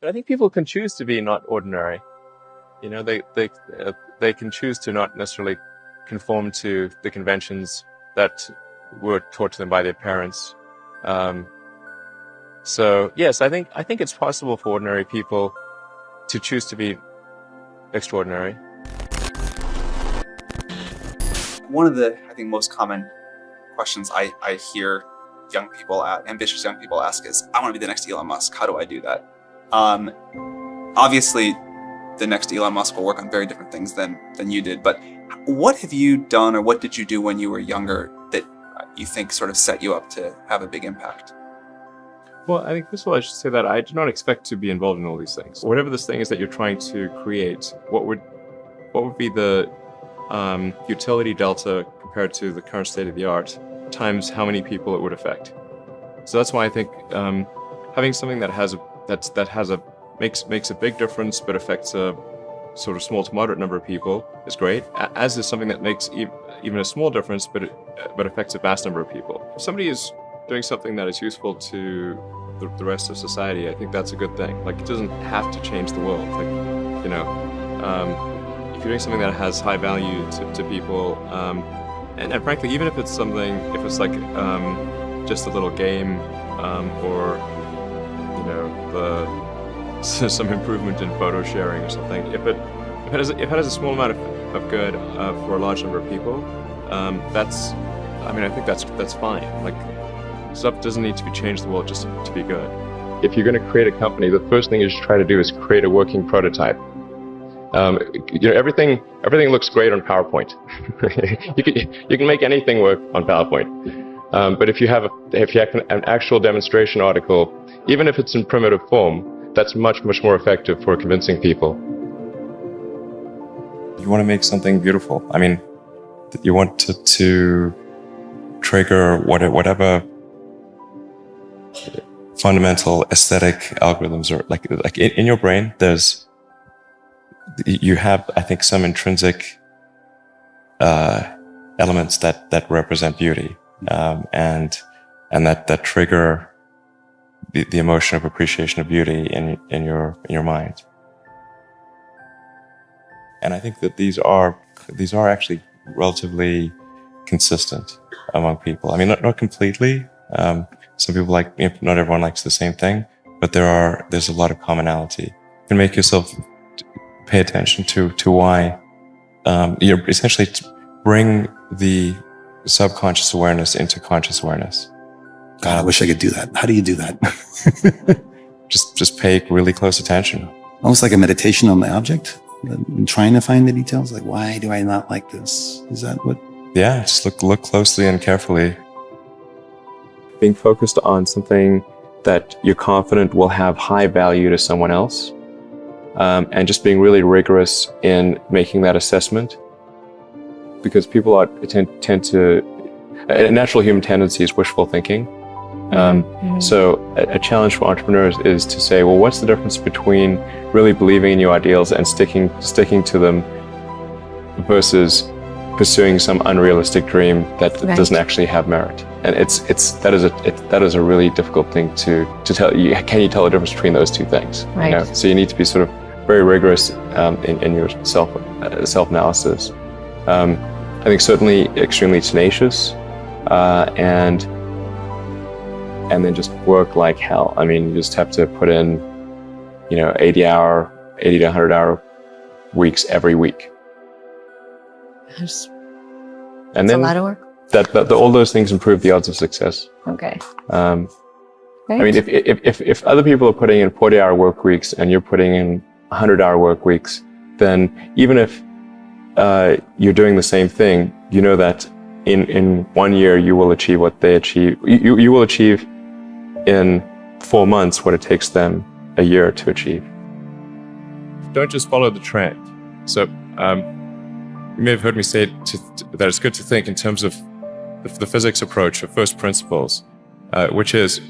But I think people can choose to be not ordinary. You know, they can choose to not necessarily conform to the conventions that were taught to them by their parents. So yes, I think it's possible for ordinary people to choose to be extraordinary. One of the, I think, most common questions I hear ambitious young people ask is, I want to be the next Elon Musk. How do I do that? Obviously, the next Elon Musk will work on very different things than you did. But what have you done, or what did you do when you were younger that you think sort of set you up to have a big impact? Well, I think first of all, I should say that I do not expect to be involved in all these things. Whatever this thing is that you're trying to create, what would be the utility delta compared to the current state of the art times how many people it would affect? So that's why I think having something that makes a big difference but affects a sort of small to moderate number of people is great, as is something that makes even a small difference but affects a vast number of people. If somebody is doing something that is useful to the rest of society, I think that's a good thing. Like, it doesn't have to change the world. Like, you know, if you're doing something that has high value to people, and frankly, even if it's like just a little game, or you know, some improvement in photo sharing or something, if it has a small amount of good for a large number of people, I think that's fine. Like, stuff doesn't need to be changed the world just to be good. If you're going to create a company, the first thing you should try to do is create a working prototype. You know, everything looks great on PowerPoint. you can make anything work on PowerPoint. But if you have an actual demonstration article, even if it's in primitive form, that's much more effective for convincing people. You want to make something beautiful. I mean, you want to trigger whatever fundamental aesthetic algorithms are like in your brain. You have, I think, some intrinsic elements that represent beauty, and that trigger the emotion of appreciation of beauty in your mind. And I think that these are actually relatively consistent among people. I mean, not completely. Some people not everyone likes the same thing, but there's a lot of commonality. You can make yourself pay attention to why you're essentially bring the subconscious awareness into conscious awareness. God, I wish I could do that. How do you do that? just pay really close attention. Almost like a meditation on the object, and trying to find the details. Like, why do I not like this? Is that what? Yeah, just look closely and carefully. Being focused on something that you're confident will have high value to someone else, and just being really rigorous in making that assessment, because people tend to, a natural human tendency is wishful thinking. So a challenge for entrepreneurs is to say, well, what's the difference between really believing in your ideals and sticking to them versus pursuing some unrealistic dream that doesn't actually have merit? And that is a really difficult thing to tell you. Can you tell the difference between those two things? Right. You know? So you need to be sort of very rigorous in your self-analysis. I think certainly extremely tenacious, and then just work like hell. I mean, you just have to put in, 80 to 100 hour weeks every week. That's And then a lot of work. All those things improve the odds of success. Okay. I Great. mean, if other people are putting in 40-hour work weeks and you're putting in 100-hour work weeks, then even if you're doing the same thing, you know that in 1 year you will achieve what they achieve. You will achieve in 4 months what it takes them a year to achieve. Don't just follow the trend. So you may have heard me say that it's good to think in terms of the physics approach of first principles, which is,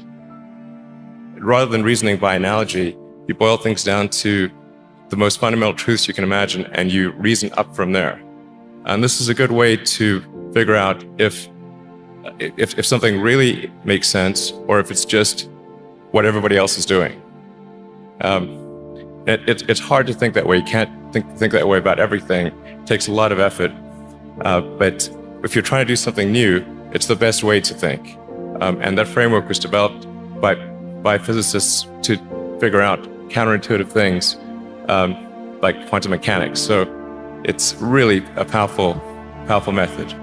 rather than reasoning by analogy, you boil things down to the most fundamental truths you can imagine, and you reason up from there. And this is a good way to figure out if something really makes sense, or if it's just what everybody else is doing. It's hard to think that way. You can't think that way about everything. It takes a lot of effort. But if you're trying to do something new, it's the best way to think. And that framework was developed by physicists to figure out counterintuitive things like quantum mechanics. So it's really a powerful method.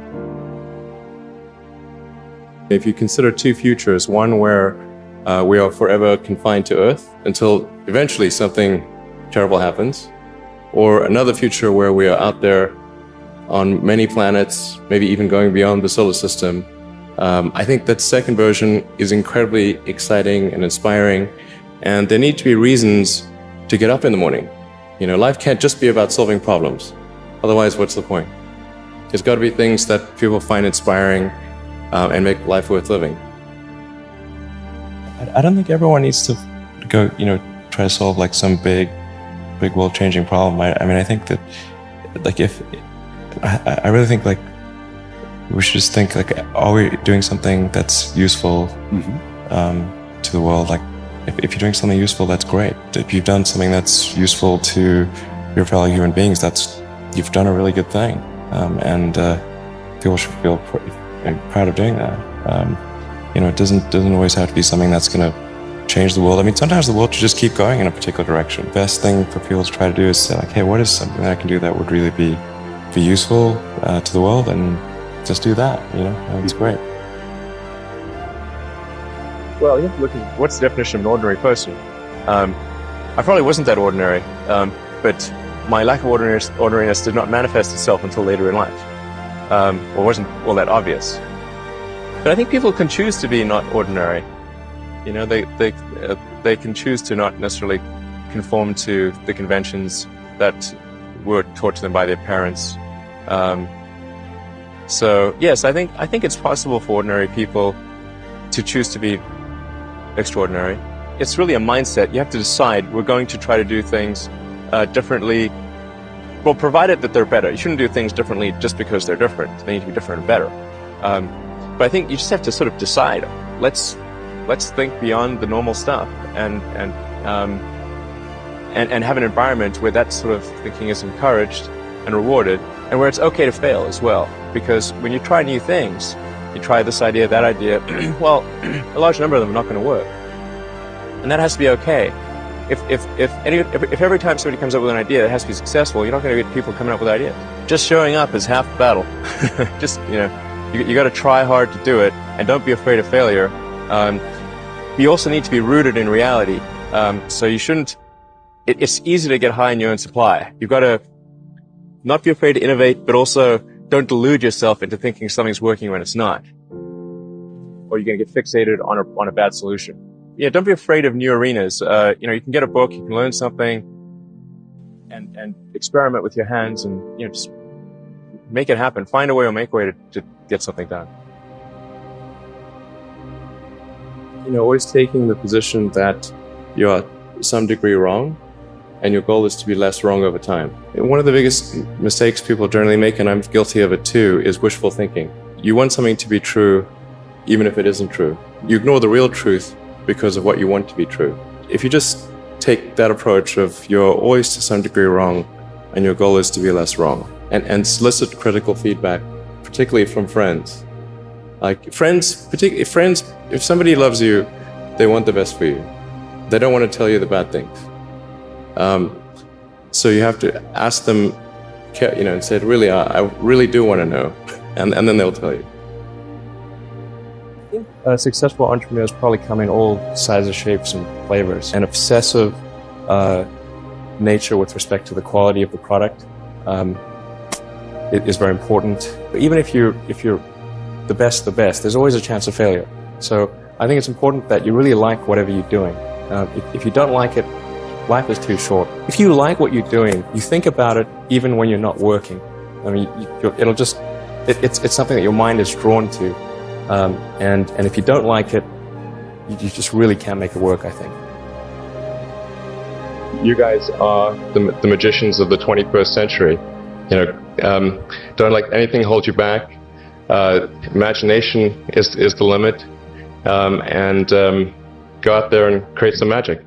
If you consider two futures, one where we are forever confined to Earth until eventually something terrible happens, or another future where we are out there on many planets, maybe even going beyond the solar system, I think that second version is incredibly exciting and inspiring, and there need to be reasons to get up in the morning. You know, life can't just be about solving problems. Otherwise, what's the point? There's got to be things that people find inspiring and make life worth living. I don't think everyone needs to go, try to solve like some big world-changing problem. I mean, I think that, like, I really think like we should just think like, are we doing something that's useful to the world? Like, if you're doing something useful, that's great. If you've done something that's useful to your fellow human beings, you've done a really good thing, and people should feel proud of doing that. It doesn't always have to be something that's going to change the world. I mean, sometimes the world should just keep going in a particular direction. Best thing for people to try to do is say like, hey, what is something that I can do that would really be useful to the world, and just do that. It's great. Well, you have to look at what's the definition of an ordinary person. I probably wasn't that ordinary, but my lack of ordinariness did not manifest itself until later in life, or wasn't all that obvious. But I think people can choose to be not ordinary. They can choose to not necessarily conform to the conventions that were taught to them by their parents. So yes, I think it's possible for ordinary people to choose to be extraordinary. It's really a mindset. You have to decide, we're going to try to do things differently. Well, provided that they're better. You shouldn't do things differently just because they're different. They need to be different and better. But I think you just have to sort of decide, let's think beyond the normal stuff and have an environment where that sort of thinking is encouraged and rewarded, and where it's okay to fail as well. Because when you try new things, you try this idea, that idea, well, a large number of them are not going to work. And that has to be okay. If every time somebody comes up with an idea that has to be successful, you're not going to get people coming up with ideas. Just showing up is half the battle. Just, you got to try hard to do it, and don't be afraid of failure. You also need to be rooted in reality. So you shouldn't, it's easy to get high in your own supply. You've got to not be afraid to innovate, but also don't delude yourself into thinking something's working when it's not. Or you're going to get fixated on a bad solution. Yeah, don't be afraid of new arenas. You can get a book, you can learn something, and experiment with your hands, and just make it happen. Find a way or make a way to get something done. Always taking the position that you're to some degree wrong, and your goal is to be less wrong over time. One of the biggest mistakes people generally make, and I'm guilty of it too, is wishful thinking. You want something to be true, even if it isn't true. You ignore the real truth because of what you want to be true. If you just take that approach of you're always to some degree wrong, and your goal is to be less wrong, and solicit critical feedback, particularly from friends. Like friends, if somebody loves you, they want the best for you. They don't want to tell you the bad things. So you have to ask them, and say, really, I really do want to know, and then they'll tell you. I think successful entrepreneurs probably come in all sizes, shapes, and flavors. An obsessive nature with respect to the quality of the product is very important. Even if you're the best, there's always a chance of failure. So I think it's important that you really like whatever you're doing. If you don't like it, life is too short. If you like what you're doing, you think about it even when you're not working. I mean, it's something that your mind is drawn to. And if you don't like it, you just really can't make it work, I think. You guys are the magicians of the 21st century. Don't let anything hold you back. Imagination is the limit. And go out there and create some magic.